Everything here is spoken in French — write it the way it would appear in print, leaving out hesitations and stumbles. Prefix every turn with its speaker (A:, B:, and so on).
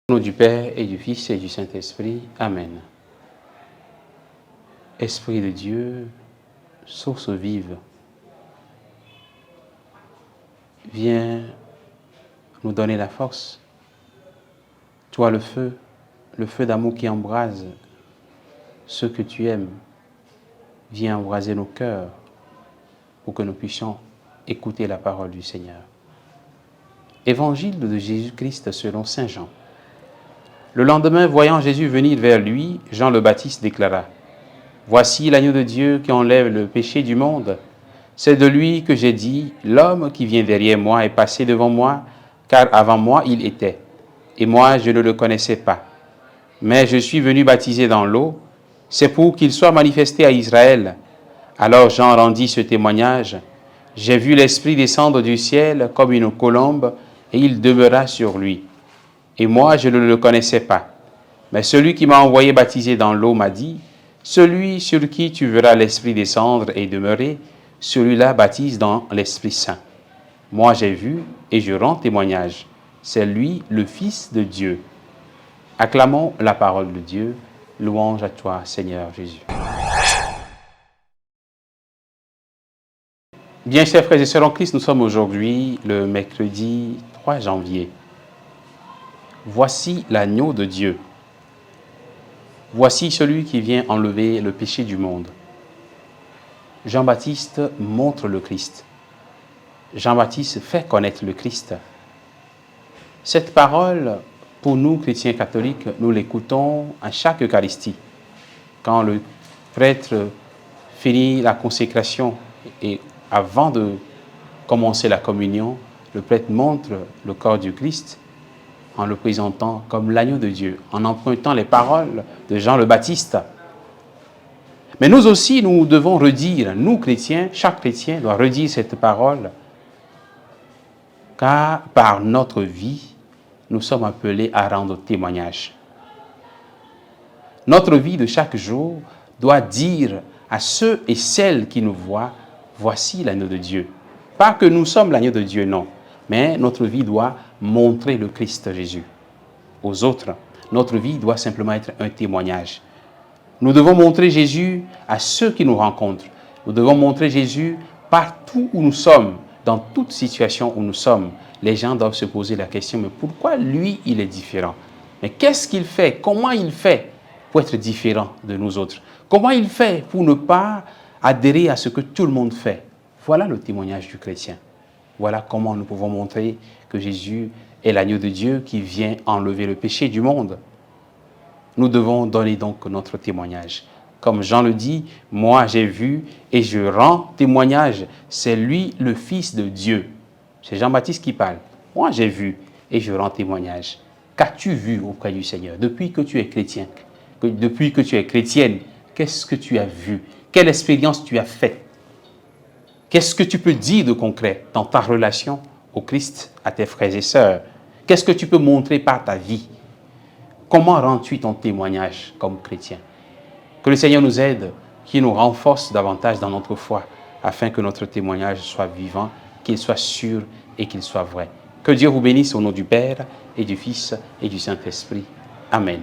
A: Au nom du Père et du Fils et du Saint-Esprit. Amen. Esprit de Dieu, source vive, viens nous donner la force. Toi le feu d'amour qui embrase ceux que tu aimes, viens embraser nos cœurs pour que nous puissions écouter la parole du Seigneur. Évangile de Jésus-Christ selon saint Jean. Le lendemain, voyant Jésus venir vers lui, Jean le Baptiste déclara: « Voici l'agneau de Dieu qui enlève le péché du monde. C'est de lui que j'ai dit, l'homme qui vient derrière moi est passé devant moi, car avant moi il était, et moi je ne le connaissais pas. Mais je suis venu baptiser dans l'eau, c'est pour qu'il soit manifesté à Israël. » Alors Jean rendit ce témoignage: « J'ai vu l'Esprit descendre du ciel comme une colombe, et il demeura sur lui. Et moi, je ne le connaissais pas. Mais celui qui m'a envoyé baptiser dans l'eau m'a dit, « Celui sur qui tu verras l'Esprit descendre et demeurer, celui-là baptise dans l'Esprit Saint. » Moi, j'ai vu et je rends témoignage. C'est lui, le Fils de Dieu. Acclamons la parole de Dieu. Louange à toi, Seigneur Jésus. Bien, chers frères et sœurs en Christ, nous sommes aujourd'hui le mercredi 3 janvier. Voici l'agneau de Dieu. Voici celui qui vient enlever le péché du monde. Jean-Baptiste montre le Christ. Jean-Baptiste fait connaître le Christ. Cette parole, pour nous, chrétiens catholiques, nous l'écoutons à chaque Eucharistie. Quand le prêtre finit la consécration et avant de commencer la communion, le prêtre montre le corps du Christ en le présentant comme l'agneau de Dieu, en empruntant les paroles de Jean le Baptiste. Mais nous aussi, nous devons redire, nous chrétiens, chaque chrétien doit redire cette parole, car par notre vie, nous sommes appelés à rendre témoignage. Notre vie de chaque jour doit dire à ceux et celles qui nous voient, voici l'agneau de Dieu. Pas que nous sommes l'agneau de Dieu, non. Mais notre vie doit montrer le Christ Jésus aux autres. Notre vie doit simplement être un témoignage. Nous devons montrer Jésus à ceux qui nous rencontrent. Nous devons montrer Jésus partout où nous sommes, dans toute situation où nous sommes. Les gens doivent se poser la question, mais pourquoi lui, il est différent? Mais qu'est-ce qu'il fait? Comment il fait pour être différent de nous autres? Comment il fait pour ne pas adhérer à ce que tout le monde fait? Voilà le témoignage du chrétien. Voilà comment nous pouvons montrer que Jésus est l'agneau de Dieu qui vient enlever le péché du monde. Nous devons donner donc notre témoignage. Comme Jean le dit, moi j'ai vu et je rends témoignage. C'est lui le Fils de Dieu. C'est Jean-Baptiste qui parle. Moi j'ai vu et je rends témoignage. Qu'as-tu vu auprès du Seigneur depuis que tu es chrétien? Depuis que tu es chrétienne, qu'est-ce que tu as vu? Quelle expérience tu as faite? Qu'est-ce que tu peux dire de concret dans ta relation au Christ, à tes frères et sœurs? Qu'est-ce que tu peux montrer par ta vie? Comment rends-tu ton témoignage comme chrétien? Que le Seigneur nous aide, qu'il nous renforce davantage dans notre foi, afin que notre témoignage soit vivant, qu'il soit sûr et qu'il soit vrai. Que Dieu vous bénisse au nom du Père et du Fils et du Saint-Esprit. Amen.